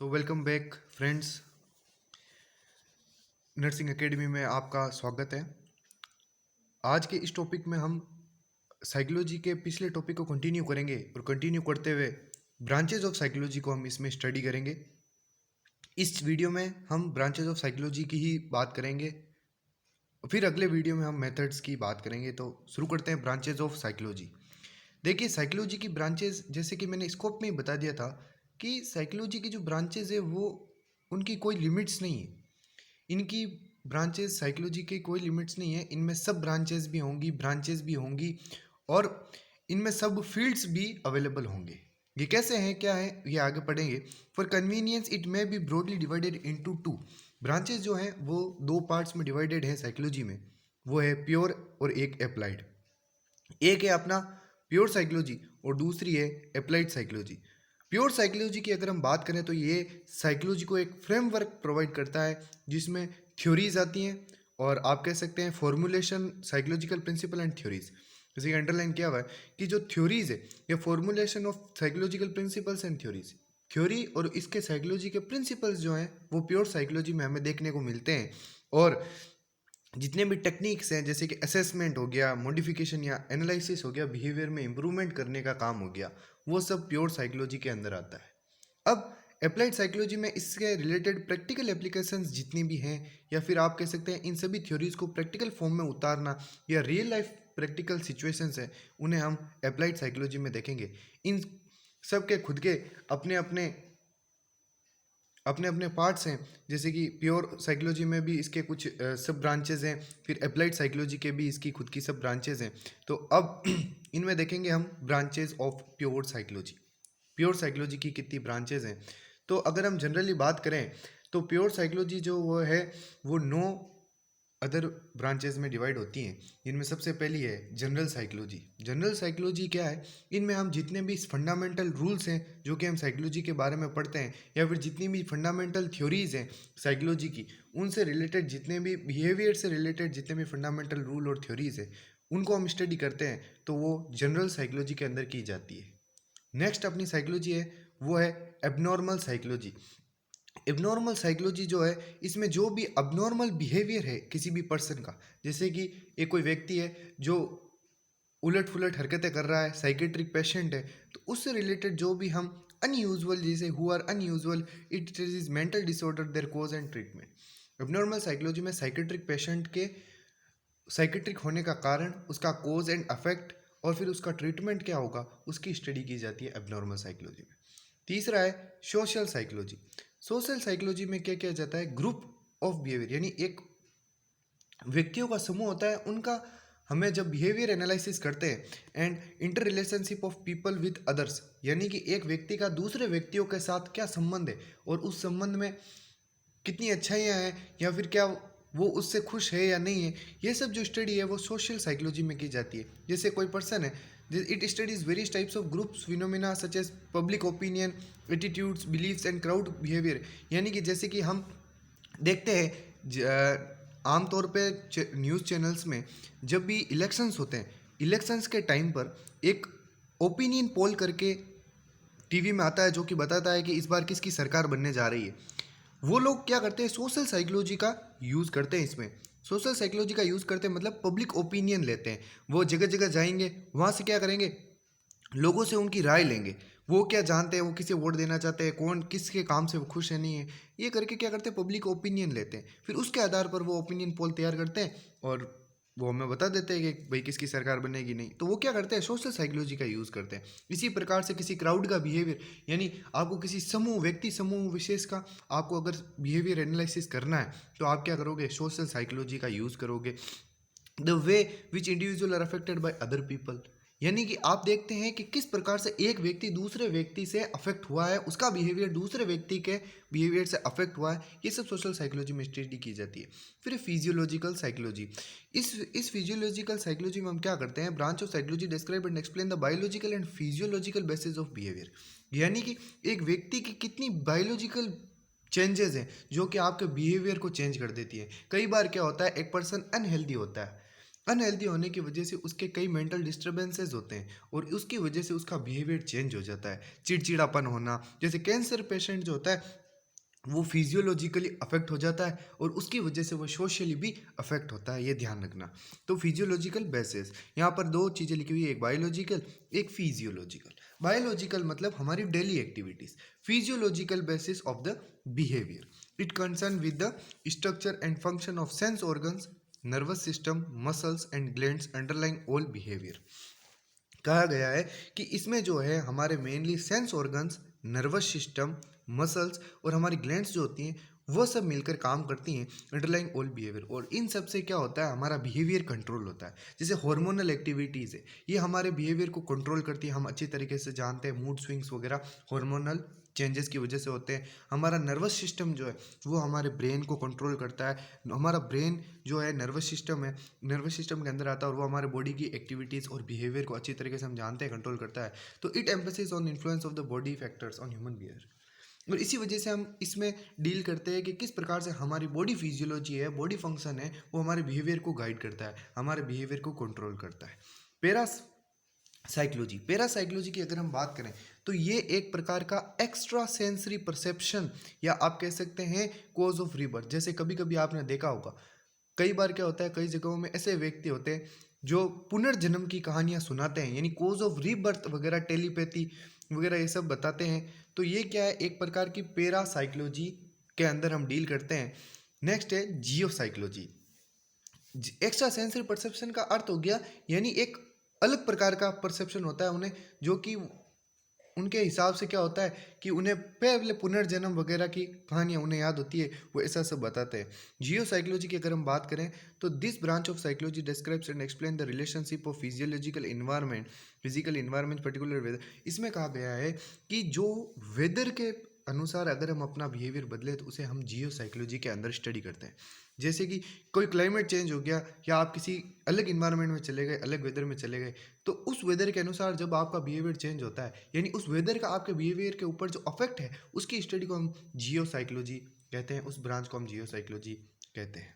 Welcome back friends. Nursing academy में आपका स्वागत है। आज के इस टॉपिक में हम साइकोलॉजी के पिछले टॉपिक को कंटिन्यू करेंगे और कंटिन्यू करते हुए ब्रांचेज ऑफ साइकोलॉजी को हम इसमें स्टडी करेंगे। इस वीडियो में हम ब्रांचेज ऑफ साइकोलॉजी की ही बात करेंगे, फिर अगले वीडियो में हम मेथड्स की बात करेंगे। तो शुरू करते हैं ब्रांचेज ऑफ साइकोलॉजी। देखिए, साइकोलॉजी की ब्रांचेज, जैसे कि मैंने स्कोप में ही बता दिया था कि साइकोलॉजी की जो ब्रांचेज है वो उनकी कोई लिमिट्स नहीं है। इनकी ब्रांचेस साइकोलॉजी के कोई लिमिट्स नहीं है। इनमें सब ब्रांचेस भी होंगी और इनमें सब फील्ड्स भी अवेलेबल होंगे। ये कैसे हैं, क्या है, ये आगे पढ़ेंगे। For convenience it may be broadly divided into two. Branches जो हैं वो दो पार्ट्स में डिवाइडेड है साइकोलॉजी में, वो है प्योर और एक अप्लाइड। एक है अपना प्योर साइकोलॉजी और दूसरी है अप्लाइड साइकोलॉजी। प्योर साइकोलॉजी की अगर हम बात करें तो ये साइकोलॉजी को एक फ्रेमवर्क प्रोवाइड करता है जिसमें थ्योरीज आती हैं और आप कह सकते हैं formulation, psychological principle and theories. जैसे कि अंडरलाइन किया हुआ है कि जो थ्योरीज है ये formulation of psychological principles and theories. Theory और इसके साइकोलॉजी के प्रिंसिपल्स जो हैं वो प्योर साइकोलॉजी में हमें देखने को मिलते हैं। और जितने भी टेक्निक्स हैं, जैसे कि असेसमेंट हो गया, मॉडिफिकेशन या एनालिसिस हो गया, बिहेवियर में इंप्रूवमेंट करने का काम हो गया, वो सब प्योर साइकोलॉजी के अंदर आता है। अब अप्लाइड साइकोलॉजी में इसके रिलेटेड प्रैक्टिकल एप्लीकेशंस जितनी भी हैं, या फिर आप कह सकते हैं इन सभी थ्योरीज को प्रैक्टिकल फॉर्म में उतारना या रियल लाइफ प्रैक्टिकल सिचुएशंस है, उन्हें हम अप्लाइड साइकोलॉजी में देखेंगे। इन सब के खुद के अपने अपने अपने अपने पार्ट्स हैं। जैसे कि प्योर साइकोलॉजी में भी इसके कुछ सब ब्रांचेज हैं, फिर अप्लाइड साइकोलॉजी के भी इसकी खुद की सब ब्रांचेज हैं। तो अब इनमें देखेंगे हम branches of pure psychology. Pure psychology की कितनी ब्रांचेज हैं। तो अगर हम जनरली बात करें तो प्योर साइकोलॉजी जो वो है वो 9 अदर ब्रांचेस में डिवाइड होती हैं। इनमें सबसे पहली है जनरल साइकोलॉजी। जनरल साइकोलॉजी क्या है, इनमें हम जितने भी फंडामेंटल रूल्स हैं जो कि हम साइकोलॉजी के बारे में पढ़ते हैं, या फिर जितनी भी फंडामेंटल थ्योरीज हैं साइकोलॉजी की, उनसे रिलेटेड जितने भी बिहेवियर से रिलेटेड जितने भी फंडामेंटल रूल और थ्योरीज हैं उनको हम स्टडी करते हैं, तो वो जनरल साइकोलॉजी के अंदर की जाती है। नेक्स्ट अपनी साइकोलॉजी है वो है एबनॉर्मल साइकोलॉजी। एबनॉर्मल साइकोलॉजी जो है, इसमें जो भी अबनॉर्मल बिहेवियर है किसी भी पर्सन का, जैसे कि एक कोई व्यक्ति है जो उलट फुलट हरकतें कर रहा है, साइकेट्रिक पेशेंट है, तो उससे रिलेटेड जो भी हम अनयूजुअल, जैसे who are unusual, it is mental disorder, their cause and treatment. Abnormal psychology में साइकेट्रिक पेशेंट के साइकेट्रिक होने का कारण, उसका कोज एंड अफेक्ट और फिर उसका ट्रीटमेंट क्या होगा, उसकी स्टडी की जाती है एबनॉर्मल साइकोलॉजी में। तीसरा है सोशल साइकोलॉजी। सोशल साइकोलॉजी में क्या किया जाता है, ग्रुप ऑफ बिहेवियर, यानी एक व्यक्तियों का समूह होता है, उनका हमें जब बिहेवियर एनालिसिस करते हैं, and inter relationship of people with others, यानी कि एक व्यक्ति का दूसरे व्यक्तियों के साथ क्या संबंध है और उस संबंध में कितनी अच्छाइयाँ हैं, या फिर क्या वो उससे खुश है या नहीं है, ये सब जो स्टडी है वो सोशल साइकोलॉजी में की जाती है। जैसे कोई पर्सन है, it studies various types of groups phenomena such as public opinion, attitudes, beliefs and crowd behaviour. यानी कि जैसे कि हम देखते हैं आमतौर पे न्यूज़ चैनल्स में जब भी इलेक्शंस होते हैं, इलेक्शंस के टाइम पर एक ओपिनियन पोल करके टीवी में आता है जो कि बताता है कि इस बार किसकी सरकार बनने जा रही है। वो लोग क्या करते हैं, सोशल साइकोलॉजी का यूज़ करते हैं। इसमें सोशल साइकोलॉजी का यूज़ करते हैं मतलब पब्लिक ओपिनियन लेते हैं। वो जगह जगह जाएंगे, वहाँ से क्या करेंगे, लोगों से उनकी राय लेंगे, वो क्या जानते हैं, वो किसे वोट देना चाहते हैं, कौन किसके काम से वो खुश है नहीं है, ये करके क्या करते हैं, पब्लिक ओपिनियन लेते हैं। फिर उसके आधार पर वो ओपिनियन पोल तैयार करते हैं और वो हमें बता देते हैं कि भाई किसकी सरकार बनेगी नहीं। तो वो क्या करते हैं, सोशल साइकोलॉजी का यूज़ करते हैं। इसी प्रकार से किसी क्राउड का बिहेवियर, यानी आपको किसी समूह, व्यक्ति समूह विशेष का आपको अगर बिहेवियर एनालिसिस करना है तो आप क्या करोगे, सोशल साइकोलॉजी का यूज़ करोगे। The way which individual are affected by other people, यानी कि आप देखते हैं कि किस प्रकार से एक व्यक्ति दूसरे व्यक्ति से अफेक्ट हुआ है, उसका बिहेवियर दूसरे व्यक्ति के बिहेवियर से अफेक्ट हुआ है, ये सब सोशल साइकोलॉजी में स्टडी की जाती है। फिर फिजियोलॉजिकल साइकोलॉजी। इस फिजियोलॉजिकल साइकोलॉजी में हम क्या करते हैं, branch of psychology describe and explain the biological and physiological basis of behaviour, यानी कि एक व्यक्ति की कितनी बायोलॉजिकल चेंजेस हैं जो कि आपके बिहेवियर को चेंज कर देती है। कई बार क्या होता है, एक पर्सन अनहेल्दी होता है, अनहेल्दी होने की वजह से उसके कई मेंटल डिस्टर्बेंसेस होते हैं और उसकी वजह से उसका बिहेवियर चेंज हो जाता है। चिड़चिड़ापन होना, जैसे कैंसर पेशेंट जो होता है वो फिजियोलॉजिकली अफेक्ट हो जाता है और उसकी वजह से वो सोशली भी अफेक्ट होता है, ये ध्यान रखना। तो फिजियोलॉजिकल बेसिस, यहाँ पर दो चीज़ें लिखी हुई है, एक बायोलॉजिकल एक फिजियोलॉजिकल। बायोलॉजिकल मतलब हमारी daily activities, physiological basis of the behaviour, it concern with the structure and function of sense organs, nervous system, muscles and glands underlying all behaviour. कहा गया है कि इसमें जो है हमारे mainly sense organs, nervous system, muscles और हमारी ग्लैंड्स जो होती हैं वो सब मिलकर काम करती हैं अंडरलाइंग ऑल बिहेवियर। और इन सब से क्या होता है, हमारा बिहेवियर कंट्रोल होता है। जैसे हार्मोनल एक्टिविटीज़ है, ये हमारे बिहेवियर को कंट्रोल करती है, हम अच्छी तरीके से जानते हैं। मूड स्विंग्स वगैरह हार्मोनल चेंजेस की वजह से होते हैं। हमारा नर्वस सिस्टम जो है वो हमारे ब्रेन को कंट्रोल करता है। हमारा ब्रेन जो है नर्वस सिस्टम है, नर्वस सिस्टम के अंदर आता है और वो हमारे बॉडी की एक्टिविटीज़ और बिहेवियर को अच्छी तरीके से हम जानते हैं, कंट्रोल करता है। तो it emphasis on influence of the body factors on human behaviour. और इसी वजह से हम इसमें डील करते हैं कि किस प्रकार से हमारी बॉडी फिजियोलॉजी है, बॉडी फंक्शन है, वो हमारे बिहेवियर को गाइड करता है, हमारे बिहेवियर को कंट्रोल करता है। पेरास साइकोलॉजी, पैरासाइकोलॉजी की अगर हम बात करें तो ये एक प्रकार का एक्स्ट्रा सेंसरी परसेप्शन या आप कह सकते हैं कोज ऑफ रीबर्थ। जैसे कभी कभी आपने देखा होगा, कई बार क्या होता है, कई जगहों में ऐसे व्यक्ति होते हैं जो पुनर्जन्म की कहानियां सुनाते हैं, यानी कोज ऑफ रीबर्थ वगैरह, टेलीपैथी वगैरह ये सब बताते हैं। तो ये क्या है, एक प्रकार की पैरासाइकोलॉजी के अंदर हम डील करते हैं। नेक्स्ट है जियो साइकोलॉजी। एक्स्ट्रा सेंसरी परसेप्शन का अर्थ हो गया यानी एक अलग प्रकार का परसेप्शन होता है उन्हें, जो कि उनके हिसाब से क्या होता है कि उन्हें पहले पुनर्जन्म वगैरह की कहानियाँ उन्हें याद होती है, वो ऐसा सब बताते हैं। जियो साइकोलॉजी की अगर हम बात करें तो this branch of psychology describes and explain the relationship of physiological environment, physical environment particular weather. इसमें कहा गया है कि जो वेदर के अनुसार अगर हम अपना बिहेवियर बदले तो उसे हम जियो साइकोलॉजी के अंदर स्टडी करते हैं। जैसे कि कोई क्लाइमेट चेंज हो गया या आप किसी अलग इन्वायरमेंट में चले गए, अलग वेदर में चले गए, तो उस वेदर के अनुसार जब आपका बिहेवियर चेंज होता है, यानी उस वेदर का आपके बिहेवियर के ऊपर जो अफेक्ट है, उसकी स्टडी को हम जियो साइकोलॉजी कहते हैं, उस ब्रांच को हम जियो साइकोलॉजी कहते हैं।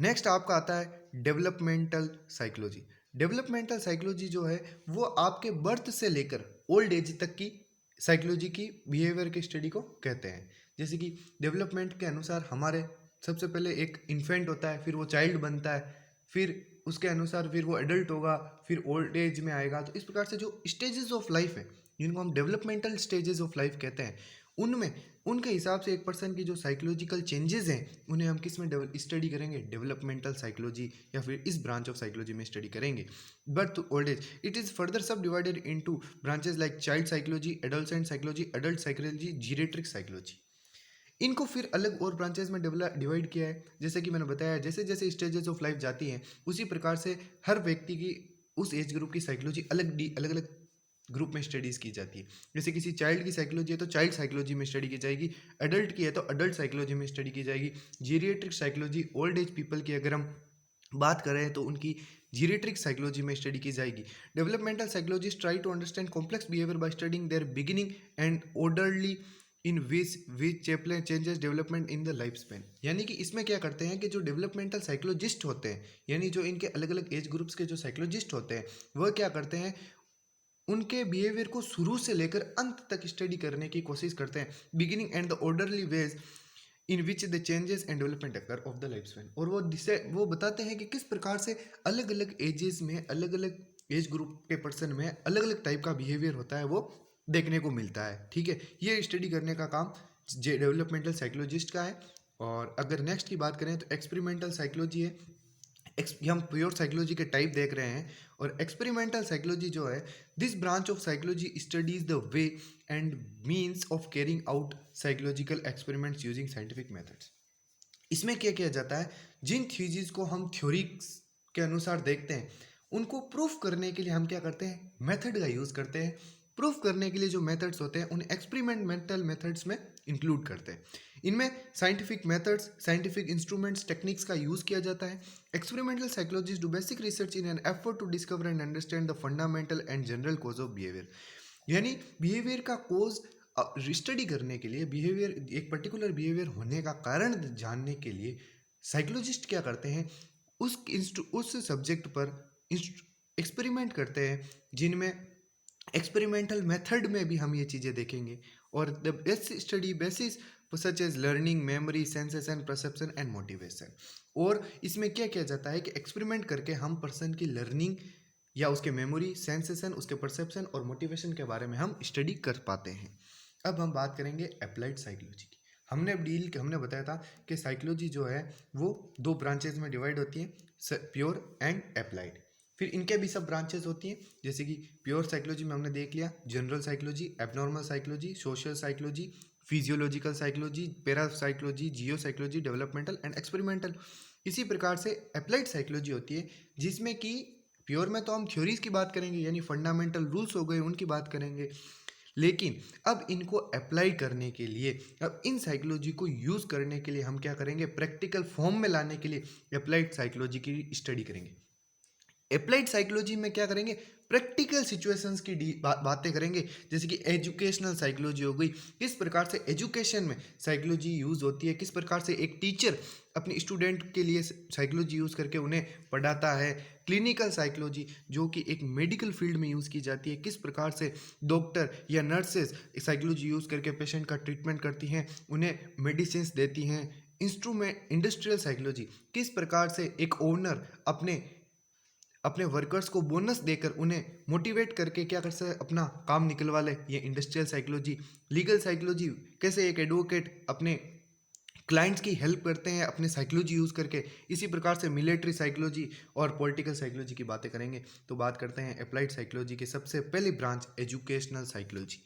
नेक्स्ट आपका आता है डेवलपमेंटल साइकोलॉजी। डेवलपमेंटल साइकोलॉजी जो है वो आपके बर्थ से लेकर ओल्ड एज तक की साइकोलॉजी की बिहेवियर की स्टडी को कहते हैं। जैसे कि डेवलपमेंट के अनुसार हमारे सबसे पहले एक इन्फेंट होता है, फिर वो चाइल्ड बनता है, फिर उसके अनुसार फिर वो एडल्ट होगा, फिर ओल्ड एज में आएगा। तो इस प्रकार से जो स्टेजेस ऑफ लाइफ है जिनको हम डेवलपमेंटल स्टेजेस ऑफ लाइफ कहते हैं, उनमें उनके हिसाब से एक पर्सन की जो साइकोलॉजिकल चेंजेस हैं उन्हें हम किस में स्टडी करेंगे, डेवलपमेंटल साइकोलॉजी या फिर इस ब्रांच ऑफ साइकोलॉजी में स्टडी करेंगे। Birth old age, it is further sub divided into branches like child psychology, adolescent psychology, adult psychology, geriatric psychology. इनको फिर अलग और ब्रांचेस में डिवाइड किया है। जैसे कि मैंने बताया, जैसे जैसे स्टेजेस ऑफ लाइफ जाती हैं उसी प्रकार से हर व्यक्ति की उस एज ग्रुप की साइकोलॉजी अलग अलग ग्रुप में स्टडीज़ की जाती है। जैसे किसी चाइल्ड की साइकोलॉजी है तो चाइल्ड साइकोलॉजी में स्टडी की जाएगी, एडल्ट की है तो एडल्ट साइकोलॉजी में स्टडी की जाएगी, geriatric psychology old age people की अगर हम बात करें तो उनकी जीरियाट्रिक साइकोलॉजी में स्टडी की जाएगी। Developmental psychologists try to understand complex behaviour by studying their beginning and orderly in which chaplain changes development in the life span. यानी कि इसमें क्या करते हैं कि जो डेवलपमेंटल साइकोलॉजिस्ट होते हैं, यानी जो इनके अलग अलग एज ग्रुप्स के जो साइकोलॉजिस्ट होते हैं, वह क्या करते हैं, उनके बिहेवियर को शुरू से लेकर अंत तक स्टडी करने की कोशिश करते हैं, beginning and the orderly ways in which the changes and development occur of the life Spain. और वो बताते हैं कि किस प्रकार से अलग अलग एजेस में, अलग अलग एज ग्रुप के पर्सन में अलग अलग टाइप का बिहेवियर होता है, वो देखने को मिलता है। ठीक है, ये स्टडी करने का काम डेवलपमेंटल साइकोलॉजिस्ट का है। और अगर नेक्स्ट की बात करें तो एक्सपेरिमेंटल साइकोलॉजी है। हम प्योर साइकोलॉजी के टाइप देख रहे हैं, और एक्सपेरिमेंटल साइकोलॉजी जो है, this branch of psychology studies the way and means of carrying out psychological experiments using scientific methods. इसमें क्या किया जाता है, जिन थ्योरीज को हम थ्योरी के अनुसार देखते हैं उनको प्रूफ करने के लिए हम क्या करते हैं, मेथड का यूज़ करते हैं। प्रूफ करने के लिए जो मेथड्स होते हैं उन्हें एक्सपेरिमेंटल मेथड्स में इंक्लूड करते हैं। इनमें scientific methods, scientific instruments, techniques का यूज़ किया जाता है। Experimental psychologist do basic research in an effort to discover and understand the fundamental and general cause of behaviour. यानी बिहेवियर का कोज स्टडी करने के लिए, बिहेवियर, एक पर्टिकुलर बिहेवियर होने का कारण जानने के लिए साइकोलॉजिस्ट क्या करते हैं, उस सब्जेक्ट पर एक्सपेरिमेंट करते हैं, जिनमें एक्सपेरिमेंटल मेथड में भी हम ये चीज़ें देखेंगे। और the best study basis such as learning, memory, sensation, perception and motivation. और इसमें क्या किया जाता है कि एक्सपेरिमेंट करके हम पर्सन की लर्निंग या उसके मेमोरी, सेंसेशन, उसके परसेप्शन और मोटिवेशन के बारे में हम स्टडी कर पाते हैं। अब हम बात करेंगे अप्लाइड साइकोलॉजी की। हमने बताया था कि साइकोलॉजी जो है वो दो ब्रांचेज में डिवाइड होती है, प्योर एंड अप्लाइड। फिर इनके भी सब ब्रांचेस होती हैं, जैसे कि प्योर साइकोलॉजी में हमने देख लिया general psychology, abnormal psychology, social psychology, physiological psychology, para psychology, Jio psychology, developmental and experimental. इसी प्रकार से अप्लाइड साइकोलॉजी होती है, जिसमें कि प्योर में तो हम थ्योरीज की बात करेंगे, यानी फंडामेंटल रूल्स हो गए उनकी बात करेंगे, लेकिन अब इनको अप्लाई करने के लिए, अब इन साइकोलॉजी को यूज़ करने के लिए हम क्या करेंगे, प्रैक्टिकल फॉर्म में लाने के लिए अप्लाइड साइकोलॉजी की स्टडी करेंगे। अप्लाइड साइकोलॉजी में क्या करेंगे, प्रैक्टिकल सिचुएशंस की बातें करेंगे, जैसे कि एजुकेशनल साइकोलॉजी हो गई, किस प्रकार से एजुकेशन में साइकोलॉजी यूज़ होती है, किस प्रकार से एक टीचर अपने स्टूडेंट के लिए साइकोलॉजी यूज़ करके उन्हें पढ़ाता है। क्लिनिकल साइकोलॉजी जो कि एक मेडिकल फील्ड में यूज़ की जाती है, किस प्रकार से डॉक्टर या नर्सेज साइकोलॉजी यूज़ करके पेशेंट का ट्रीटमेंट करती हैं, उन्हें मेडिसिन देती हैं। इंडस्ट्रियल साइकोलॉजी, किस प्रकार से एक ओनर अपने वर्कर्स को बोनस देकर उन्हें मोटिवेट करके क्या कर सकते अपना काम निकलवा ले, ये इंडस्ट्रियल साइकोलॉजी। लीगल साइकोलॉजी, कैसे एक एडवोकेट अपने क्लाइंट्स की हेल्प करते हैं अपने साइकोलॉजी यूज़ करके। इसी प्रकार से मिलिट्री साइकोलॉजी और पॉलिटिकल साइकोलॉजी की बातें करेंगे। तो बात करते हैं अप्लाइड साइकोलॉजी की सबसे पहली branch, educational psychology.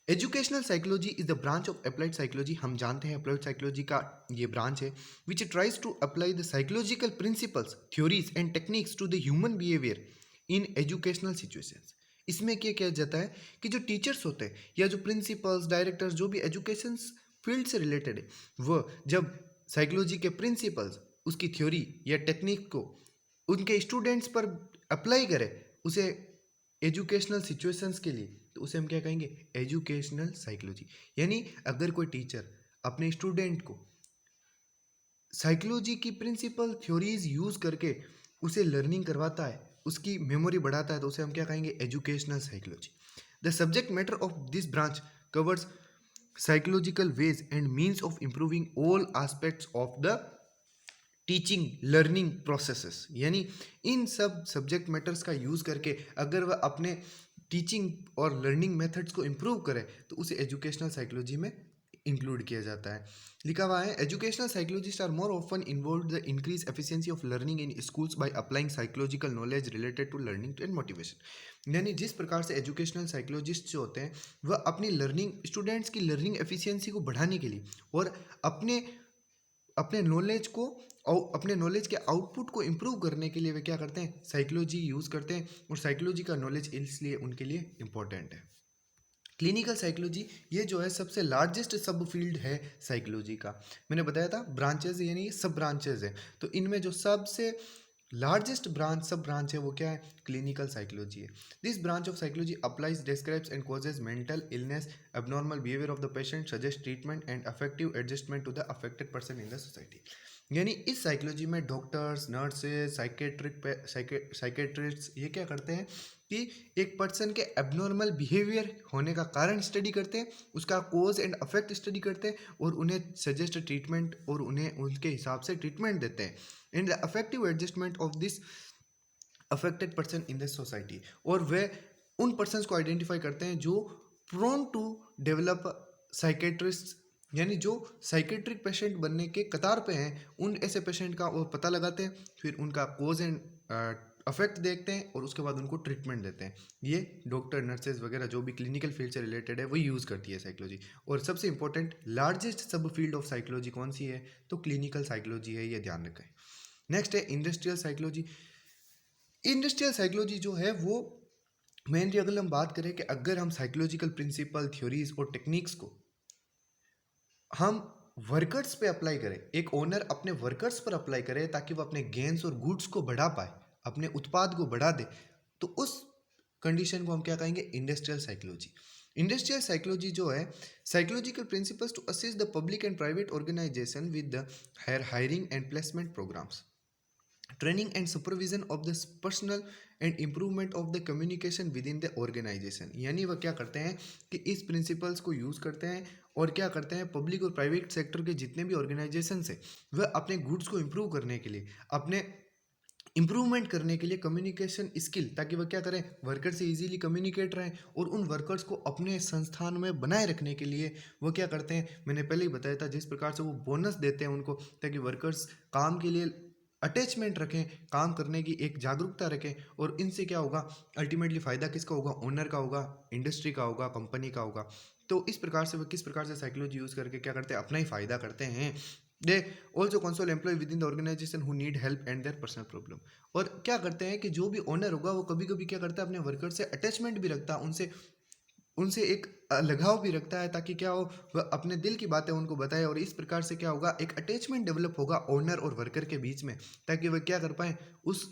Educational psychology is the branch of applied psychology. हम जानते हैं अप्लाइड साइकोलॉजी का ये ब्रांच है which tries to apply the psychological principles, theories and techniques to the human behaviour in educational situations. इसमें क्या किया जाता है कि जो टीचर्स होते हैं या जो प्रिंसिपल्स, डायरेक्टर्स, जो भी एजुकेशन फील्ड से रिलेटेड है, वह जब साइकोलॉजी के प्रिंसिपल्स, उसकी थ्योरी या टेक्निक को उनके स्टूडेंट्स पर अप्लाई करें, उसे एजुकेशनल सिचुएशंस के लिए, तो उसे हम क्या कहेंगे, एजुकेशनल साइकोलॉजी। यानी अगर कोई टीचर अपने स्टूडेंट को साइकोलॉजी की प्रिंसिपल थ्योरीज यूज करके उसे लर्निंग करवाता है, उसकी मेमोरी बढ़ाता है, तो उसे हम क्या कहेंगे, educational psychology. The subject matter of this branch covers psychological ways and means of improving all aspects of the teaching learning processes. यानी इन सब सब्जेक्ट मैटर्स का यूज़ करके अगर वह अपने टीचिंग और लर्निंग मेथड्स को इम्प्रूव करे, तो उसे एजुकेशनल साइकोलॉजी में इंक्लूड किया जाता है। लिखा हुआ है, educational psychologist are more often involve the increase efficiency of learning in schools by applying psychological knowledge related to learning and motivation. यानी जिस प्रकार से एजुकेशनल साइकोलॉजिस्ट जो होते हैं, वह अपनी लर्निंग, स्टूडेंट्स की लर्निंग एफिशिएंसी को बढ़ाने के लिए और अपने अपने नॉलेज को और अपने नॉलेज के आउटपुट को इम्प्रूव करने के लिए वे क्या करते हैं, साइकोलॉजी यूज़ करते हैं। और साइकोलॉजी का नॉलेज इसलिए उनके लिए इम्पोर्टेंट है। क्लिनिकल साइकोलॉजी, ये जो है सबसे लार्जेस्ट सब फील्ड है साइकोलॉजी का। मैंने बताया था ब्रांचेज यानी सब ब्रांचेज हैं, तो इनमें जो सबसे लार्जेस्ट ब्रांच, सब ब्रांच है, वो क्या है, क्लिनिकल साइकोलॉजी है। This branch of psychology applies, describes and causes mental illness, abnormal behavior of the patient, suggest treatment and effective adjustment to the affected person in the society। यानी इस psychology में doctors, nurses, psychiatrist ये क्या करते हैं कि एक person के एबनॉर्मल बिहेवियर होने का कारण स्टडी करते हैं, उसका कोज एंड अफेक्ट स्टडी करते हैं और उन्हें सजेस्ट ट्रीटमेंट और उन्हें उनके हिसाब से ट्रीटमेंट देते हैं। In the affective adjustment of this affected person in the society. और वे उन पर्सनस को आइडेंटिफाई करते हैं जो प्रोन टू डेवलप साइकेट्रिस्ट, यानी जो साइकेट्रिक पेशेंट बनने के कतार पे हैं, उन ऐसे पेशेंट का वो पता लगाते हैं, फिर उनका कोज एंड अफेक्ट देखते हैं और उसके बाद उनको ट्रीटमेंट देते हैं। ये डॉक्टर, नर्सेज वगैरह जो भी क्लिनिकल फील्ड से रिलेटेड है वो यूज़ करती है साइकोलॉजी। और सबसे इंपॉर्टेंट लार्जेस्ट सब फील्ड ऑफ साइकोलॉजी कौन सी है, तो क्लिनिकल साइकोलॉजी है, ये ध्यान रखें। नेक्स्ट है इंडस्ट्रियल साइकोलॉजी। इंडस्ट्रियल साइकोलॉजी जो है वो मेनली अगर हम बात करें कि अगर हम साइकोलॉजिकल प्रिंसिपल, थ्योरीज और टेक्निक्स को हम वर्कर्स पे अप्लाई करें, एक ओनर अपने वर्कर्स पर अप्लाई करे ताकि वो अपने गेन्स और गुड्स को बढ़ा पाए, अपने उत्पाद को बढ़ा दे, तो उस कंडीशन को हम क्या कहेंगे, इंडस्ट्रियल साइकोलॉजी। इंडस्ट्रियल साइकोलॉजी जो है psychological principles to assist the public and private organization with the hiring and placement programs. Training and supervision of the personal and improvement of the communication with in the organization. यानी वह क्या करते हैं कि इस principles को use करते हैं और क्या करते हैं, पब्लिक और प्राइवेट सेक्टर के जितने भी ऑर्गेनाइजेशन है वह अपने गुड्स को इम्प्रूव करने के लिए, अपने इम्प्रूवमेंट करने के लिए कम्युनिकेशन स्किल, ताकि वह क्या करें, वर्कर से इजीली कम्युनिकेट रहें, और उन वर्कर्स को अपने संस्थान में बनाए रखने के लिए वो क्या करते हैं, मैंने पहले ही बताया था, जिस प्रकार से वो बोनस देते हैं उनको, ताकि वर्कर्स काम के लिए अटैचमेंट रखें, काम करने की एक जागरूकता रखें, और इनसे क्या होगा, अल्टीमेटली फ़ायदा किसका होगा, ओनर का होगा, इंडस्ट्री का होगा, कंपनी का होगा। तो इस प्रकार से वो किस प्रकार से साइकोलॉजी यूज़ करके क्या करते हैं, अपना ही फ़ायदा करते हैं। They also console employ with in the organization who need help and their personal problem. और क्या करते हैं कि जो भी ओनर होगा वो कभी कभी क्या करता है, अपने वर्कर से अटैचमेंट भी रखता है, उनसे उनसे एक लगाव भी रखता है, ताकि क्या हो, वह अपने दिल की बातें उनको बताए, और इस प्रकार से क्या होगा, एक अटैचमेंट डेवलप होगा ओनर और वर्कर के बीच में, ताकि वह क्या कर पाए, उस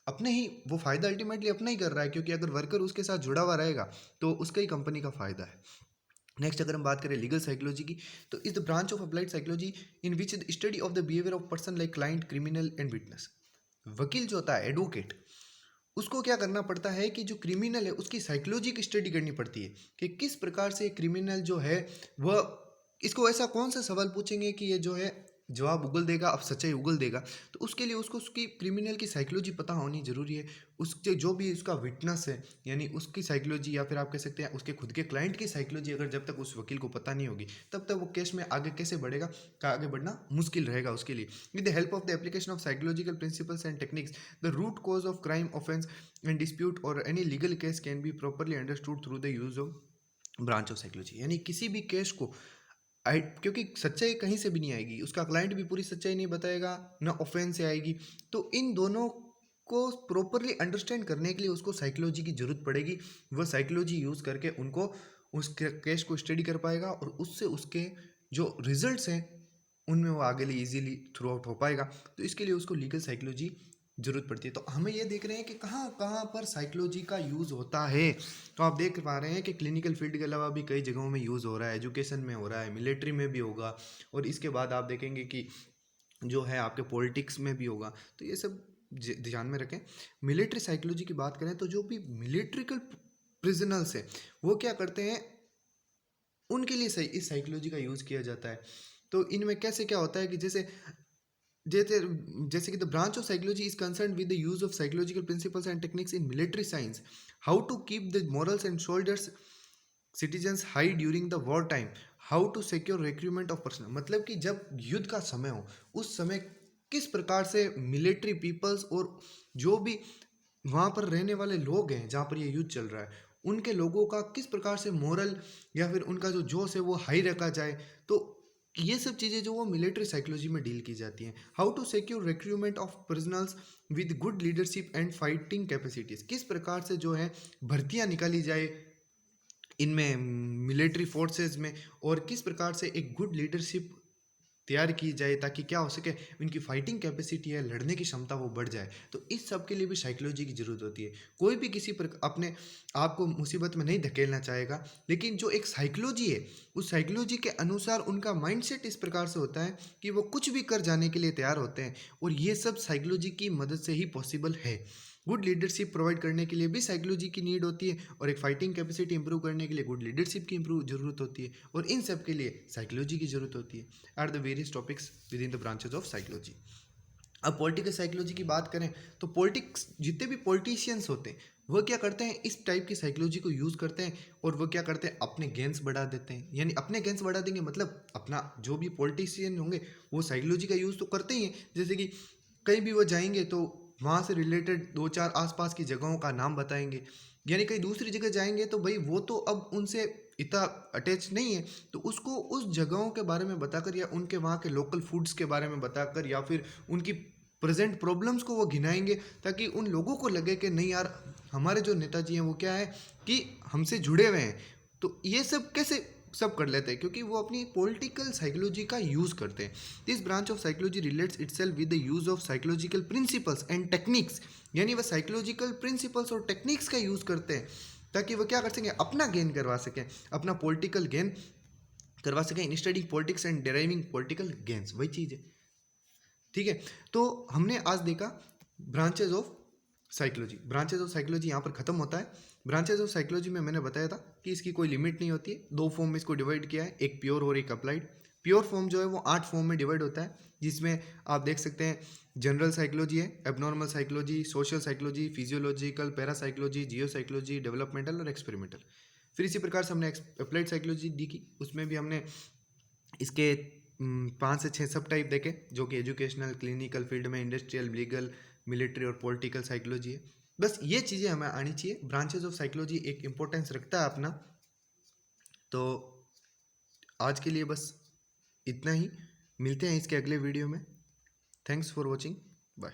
अपने ही वो फ़ायदा अल्टीमेटली अपना ही कर रहा है, क्योंकि अगर वर्कर उसके साथ जुड़ा हुआ रहेगा तो उसका ही कंपनी का फ़ायदा है। नेक्स्ट अगर हम बात करें लीगल साइकोलॉजी की, तो इस the branch of applied psychology in which the study of the behaviour of person like client, criminal and witness. वकील जो होता है, एडवोकेट, उसको क्या करना पड़ता है कि जो क्रिमिनल है उसकी साइकोलॉजी की स्टडी करनी पड़ती है, कि किस प्रकार से क्रिमिनल जो है वह, इसको ऐसा कौन सा सवाल पूछेंगे कि ये जो है जवाब उगल देगा, अब सच्चाई उगल देगा। तो उसके लिए उसको उसकी क्रिमिनल की साइकोलॉजी पता होनी जरूरी है। उसके जो भी उसका विटनेस है, यानी उसकी साइकोलॉजी, या फिर आप कह सकते हैं उसके खुद के क्लाइंट की साइकोलॉजी, अगर जब तक उस वकील को पता नहीं होगी तब तक वो केस में आगे कैसे बढ़ेगा, का आगे बढ़ना मुश्किल रहेगा उसके लिए। With the help of the application of psychological principles and techniques, the root cause of crime, offence and dispute और any legal case can be properly understood through the use of branch of psychology. यानी किसी भी case को क्योंकि सच्चाई कहीं से भी नहीं आएगी, उसका क्लाइंट भी पूरी सच्चाई नहीं बताएगा, ना ऑफेंस से आएगी, तो इन दोनों को प्रॉपरली अंडरस्टैंड करने के लिए उसको साइकोलॉजी की जरूरत पड़ेगी। वह साइकोलॉजी यूज़ करके उनको उस केस को स्टडी कर पाएगा, और उससे उसके जो रिजल्ट्स हैं उनमें वो आगे लिए इजीली थ्रू आउट हो पाएगा। तो इसके लिए उसको लीगल साइकोलॉजी जरूरत पड़ती है। तो हमें ये देख रहे हैं कि कहाँ कहाँ पर साइकोलॉजी का यूज़ होता है। तो आप देख पा रहे हैं कि क्लिनिकल फील्ड के अलावा भी कई जगहों में यूज़ हो रहा है, एजुकेशन में हो रहा है, मिलिट्री में भी होगा, और इसके बाद आप देखेंगे कि जो है आपके पॉलिटिक्स में भी होगा। तो ये सब ध्यान में रखें। मिलिट्री साइकोलॉजी की बात करें तो जो भी मिलिट्रिकल प्रिजनर्स हैं वो क्या करते हैं, उनके लिए सही इस साइकोलॉजी का यूज़ किया जाता है। तो इनमें कैसे क्या होता है कि जैसे जैसे जैसे कि the branch of psychology is concern with the use of psychological principles and techniques in military science, how to keep the morals and soldiers citizens high during the war time, how to secure recruitment of personal. मतलब कि जब युद्ध का समय हो उस समय किस प्रकार से मिलिट्री पीपल्स और जो भी वहाँ पर रहने वाले लोग हैं जहाँ पर ये युद्ध चल रहा है उनके लोगों का किस प्रकार से मोरल या फिर उनका जो जोश है वो हाई रखा जाए। तो ये सब चीज़ें जो वो मिलिट्री साइकोलॉजी में डील की जाती हैं। How to secure recruitment of personals with good leadership and fighting capacities, किस प्रकार से जो है भर्तियाँ निकाली जाए इनमें मिलिट्री फोर्सेस में, और किस प्रकार से एक गुड लीडरशिप तैयार की जाए ताकि क्या हो सके, उनकी फाइटिंग कैपेसिटी है, लड़ने की क्षमता वो बढ़ जाए। तो इस सब के लिए भी साइकोलॉजी की ज़रूरत होती है। कोई भी किसी पर अपने आप को मुसीबत में नहीं धकेलना चाहेगा, लेकिन जो एक साइकोलॉजी है उस साइकोलॉजी के अनुसार उनका माइंडसेट इस प्रकार से होता है कि वो कुछ भी कर जाने के लिए तैयार होते हैं, और ये सब साइकोलॉजी की मदद से ही पॉसिबल है। गुड लीडरशिप प्रोवाइड करने के लिए भी साइकोलॉजी की नीड होती है, और एक फाइटिंग कैपेसिटी इंप्रूव करने के लिए गुड लीडरशिप की इंप्रूव जरूरत होती है, और इन सब के लिए साइकोलॉजी की जरूरत होती है। Are the various topics with in the branches of psychology. अब पॉलिटिकल साइकोलॉजी की बात करें तो पॉलिटिक्स जितने भी पॉलिटिशियंस होते हैं वह क्या करते हैं, इस टाइप की साइकोलॉजी को यूज़ करते हैं, और वह क्या करते हैं, अपने गेंस बढ़ा देते हैं। यानी अपने गेंस बढ़ा देंगे मतलब अपना जो भी पॉलिटिशियन होंगे वो साइकोलॉजी का यूज़ तो करते ही हैं। जैसे कि कहीं भी वो जाएंगे तो वहाँ से रिलेटेड दो चार आसपास की जगहों का नाम बताएंगे, यानी कहीं दूसरी जगह जाएंगे तो भाई वो तो अब उनसे इतना अटैच नहीं है, तो उसको उस जगहों के बारे में बताकर या उनके वहाँ के लोकल फूड्स के बारे में बताकर या फिर उनकी प्रेजेंट प्रॉब्लम्स को वो गिनाएंगे, ताकि उन लोगों को लगे कि नहीं यार हमारे जो नेताजी हैं वो क्या है कि हमसे जुड़े हुए हैं। तो ये सब कैसे सब कर लेते हैं, क्योंकि वो अपनी पॉलिटिकल साइकोलॉजी का यूज़ करते हैं। This branch of psychology relates itself with the use of psychological principles and techniques, यानी वह साइकोलॉजिकल प्रिंसिपल्स और टेक्निक्स का यूज़ करते हैं ताकि वो क्या कर सकें, अपना गेन करवा सकें, अपना पॉलिटिकल गेन करवा सकें इन studying politics and deriving political gains. वही चीज़ है, ठीक है। तो हमने आज देखा branches of psychology, branches of psychology यहाँ पर खत्म होता है। ब्रांचेज ऑफ साइकोलॉजी में मैंने बताया था कि इसकी कोई लिमिट नहीं होती है। दो फॉर्म में इसको डिवाइड किया है, एक प्योर और एक अप्लाइड। प्योर फॉर्म जो है वो 8 फॉर्म में डिवाइड होता है, जिसमें आप देख सकते हैं जनरल साइकोलॉजी है, abnormal psychology, social psychology, physiological, parapsychology, geo psychology, developmental और एक्सपेरिमेंटल। फिर इसी प्रकार से हमने अप्लाइड साइकोलॉजी दी की, उसमें भी हमने इसके 5 से 6 सब टाइप देखे, जो कि एजुकेशनल, क्लिनिकल फील्ड में, इंडस्ट्रियल, लीगल, मिलिट्री और पॉलिटिकल साइकोलॉजी है। बस ये चीज़ें हमें आनी चाहिए। ब्रांचेज ऑफ साइकोलॉजी एक इम्पोर्टेंस रखता है अपना। तो आज के लिए बस इतना ही, मिलते हैं इसके अगले वीडियो में। Thanks for watching, bye.